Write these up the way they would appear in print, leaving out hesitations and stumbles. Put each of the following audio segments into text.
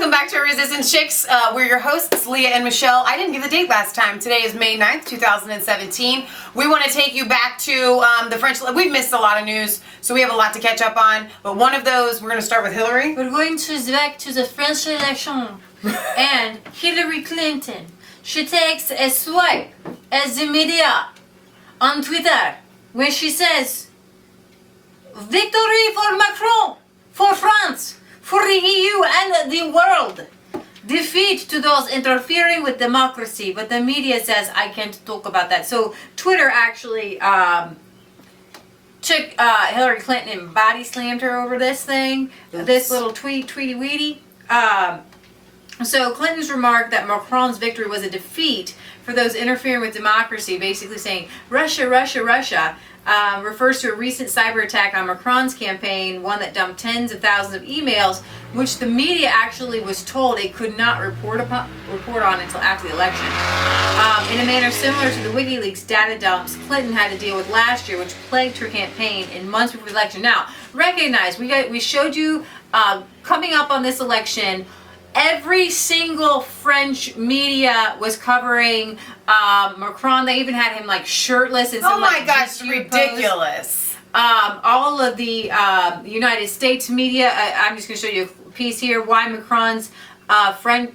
Welcome back to Resistance Chicks. We're your hosts, Leah and Michelle. I didn't give the date last time. Today is May 9th, 2017. We want to take you back to the French. We've missed a lot of news, so we have a lot to catch up on. But one of those, we're going to start with Hillary. We're going back to the French election. And Hillary Clinton, she takes a swipe at the media on Twitter where she says, "Victory for Macron, for France, for the EU and the world. Defeat to those interfering with democracy." But the media says I can't talk about that. So Twitter actually took Hillary Clinton and body slammed her over this thing. Oops. This little tweety weedy. So Clinton's remark that Macron's victory was a defeat for those interfering with democracy, basically saying Russia, Russia, Russia, refers to a recent cyber attack on Macron's campaign, one that dumped tens of thousands of emails, which the media actually was told it could not report on until after the election. In a manner similar to the WikiLeaks data dumps Clinton had to deal with last year, which plagued her campaign in months before the election. Now, recognize, we showed you coming up on this election, every single French media was covering Macron. They even had him like shirtless and some, oh my gosh, ridiculous. All of the United States media, I'm just going to show you a piece here, why Macron's French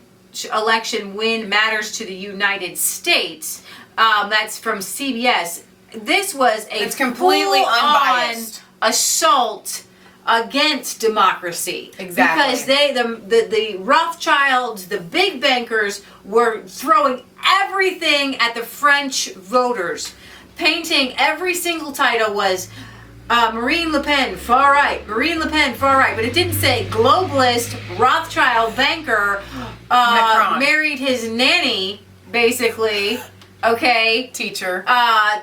election win matters to the United States. That's from CBS. This was a it's completely unbiased assault against democracy. Exactly. Because the Rothschilds, the big bankers, were throwing everything at the French voters. Painting every single title was Marine Le Pen, far right, Marine Le Pen, far right. But it didn't say globalist, Rothschild banker married his nanny, basically. Okay. Teacher.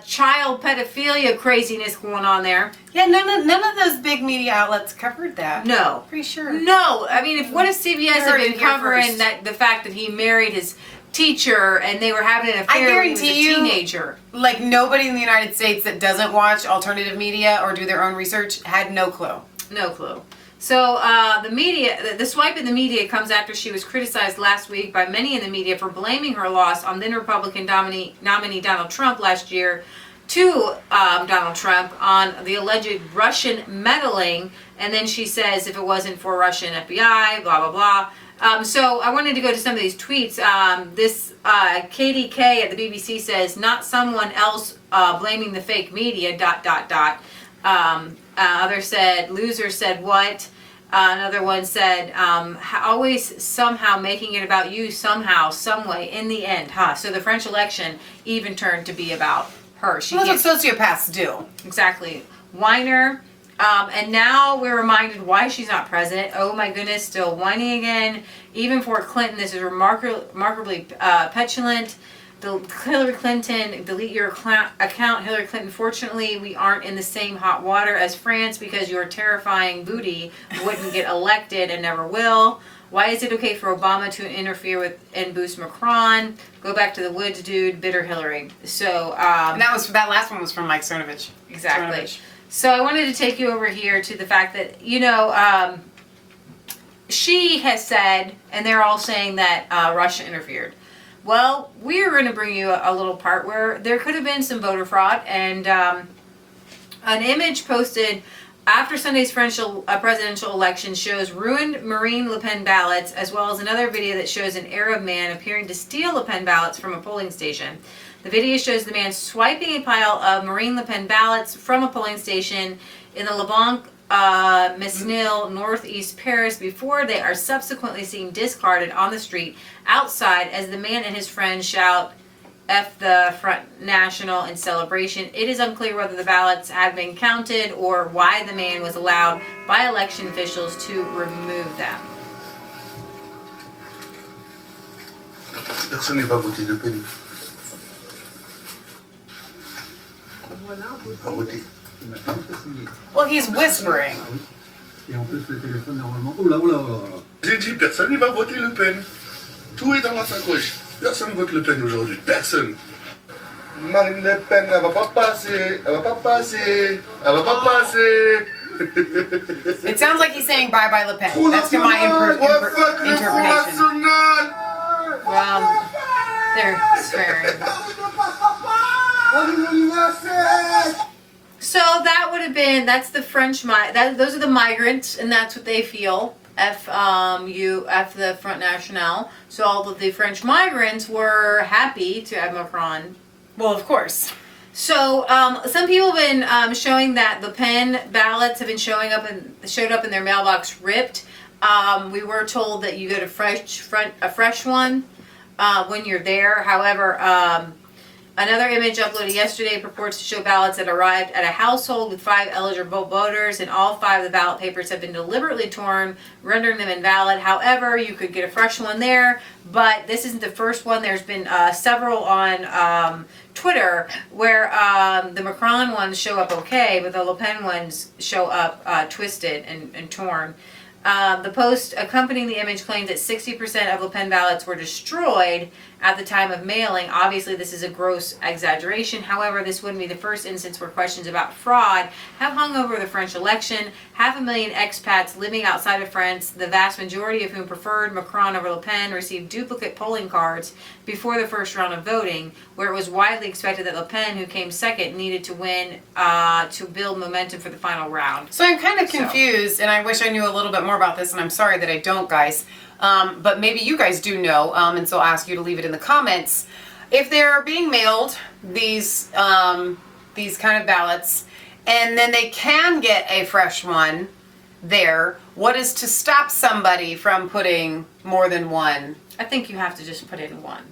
Child pedophilia craziness going on there. Yeah, none of those big media outlets covered that. No. Pretty sure. No. I mean, what if CBS had been covering that the fact that he married his teacher and they were having an affair when he was a teenager? Like nobody in the United States that doesn't watch alternative media or do their own research had no clue. No clue. So the media, the swipe in the media comes after she was criticized last week by many in the media for blaming her loss on then Republican nominee Donald Trump last year to Donald Trump on the alleged Russian meddling. And then she says if it wasn't for Russian FBI, blah, blah, blah. So I wanted to go to some of these tweets. This KDK at the BBC says, not someone else blaming the fake media, ... Other said, loser said what? Another one said, always somehow making it about you somehow, some way, in the end, huh? So the French election even turned to be about her. Well, that's what sociopaths do. Exactly. Whiner. And now we're reminded why she's not president. Oh my goodness, still whining again. Even for Clinton, this is remarkably petulant. Hillary Clinton, delete your account, Hillary Clinton. Fortunately, we aren't in the same hot water as France because your terrifying booty wouldn't get elected and never will. Why is it okay for Obama to interfere with and boost Macron? Go back to the woods, dude. Bitter Hillary. So and that last one was from Mike Cernovich. Exactly. Cernovich. So I wanted to take you over here to the fact that she has said, and they're all saying that Russia interfered. Well, we're going to bring you a little part where there could have been some voter fraud, and an image posted after Sunday's French presidential election shows ruined Marine Le Pen ballots, as well as another video that shows an Arab man appearing to steal Le Pen ballots from a polling station. The video shows the man swiping a pile of Marine Le Pen ballots from a polling station in the Leblanc Mesnil, northeast Paris, before they are subsequently seen discarded on the street outside as the man and his friends shout F the Front National in celebration. It is unclear whether the ballots had been counted or why the man was allowed by election officials to remove them. Personne n'est pas voté Le Pen. Pas voté. Well, he's whispering. J'ai dit, personne ne va voter Le Pen. Tout est dans la sacoche. Personne ne vote Le Pen aujourd'hui. Personne. Marine Le Pen, elle va pas passer. Elle va pas passer. Elle va pas passer. It sounds like he's saying bye-bye Le Pen. That's my interpretation. Well, they're swearing. So that would have been, that's the French, those are the migrants, and that's what they feel. F the Front National. So all of the French migrants were happy to have Macron. Well, of course. So some people have been showing that Le Pen ballots have been showed up in their mailbox ripped. We were told that you get a fresh one when you're there. However, another image uploaded yesterday purports to show ballots that arrived at a household with 5 eligible voters, and all 5 of the ballot papers have been deliberately torn, rendering them invalid. However, you could get a fresh one there, but this isn't the first one. There's been several on Twitter where the Macron ones show up okay, but the Le Pen ones show up twisted and torn. The post accompanying the image claimed that 60% of Le Pen ballots were destroyed at the time of mailing. Obviously, this is a gross exaggeration. However, this wouldn't be the first instance where questions about fraud have hung over the French election. 500,000 expats living outside of France, the vast majority of whom preferred Macron over Le Pen, received duplicate polling cards before the first round of voting, where it was widely expected that Le Pen, who came second, needed to win to build momentum for the final round. So I'm kind of confused, and I wish I knew a little bit more about this, and I'm sorry that I don't, guys. But maybe you guys do know, and so I'll ask you to leave it in the comments. If they're being mailed these kind of ballots, and then they can get a fresh one there, what is to stop somebody from putting more than one? I think you have to just put in one.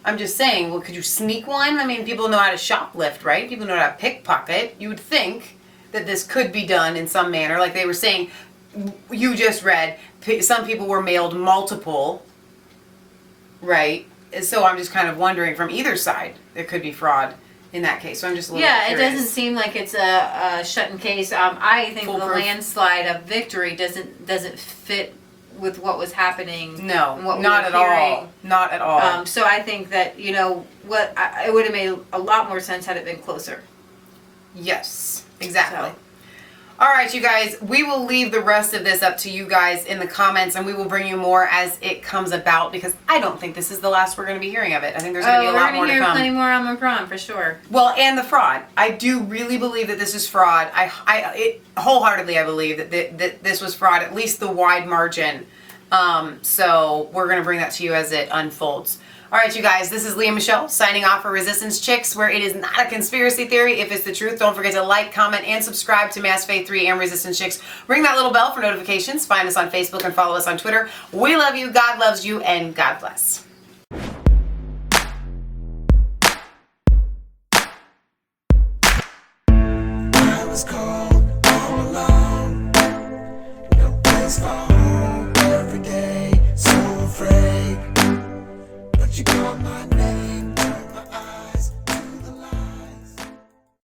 I'm just saying, well, could you sneak one? I mean, people know how to shoplift, right? People know how to pickpocket. You would think that this could be done in some manner. Like they were saying, you just read, some people were mailed multiple, right? So I'm just kind of wondering from either side, there could be fraud in that case. So I'm just a little curious. It doesn't seem like it's a shut-in case. I think the landslide of victory doesn't fit with what was happening. No, and what not at all. Not at all. So I think that, it would have made a lot more sense had it been closer. Yes, exactly. So. All right, you guys, we will leave the rest of this up to you guys in the comments, and we will bring you more as it comes about, because I don't think this is the last we're going to be hearing of it. I think there's going to be a lot more to come. We're going to hear plenty more on Macron, for sure. Well, and the fraud. I do really believe that this is fraud. Wholeheartedly, I believe that this was fraud, at least the wide margin. So we're going to bring that to you as it unfolds. All right, you guys, this is Leah Michelle signing off for Resistance Chicks, where it is not a conspiracy theory if it's the truth. Don't forget to like, comment, and subscribe to Mass Faith 3 and Resistance Chicks. Ring that little bell for notifications. Find us on Facebook and follow us on Twitter. We love you, God loves you, and God bless. I was cold all alone, no place for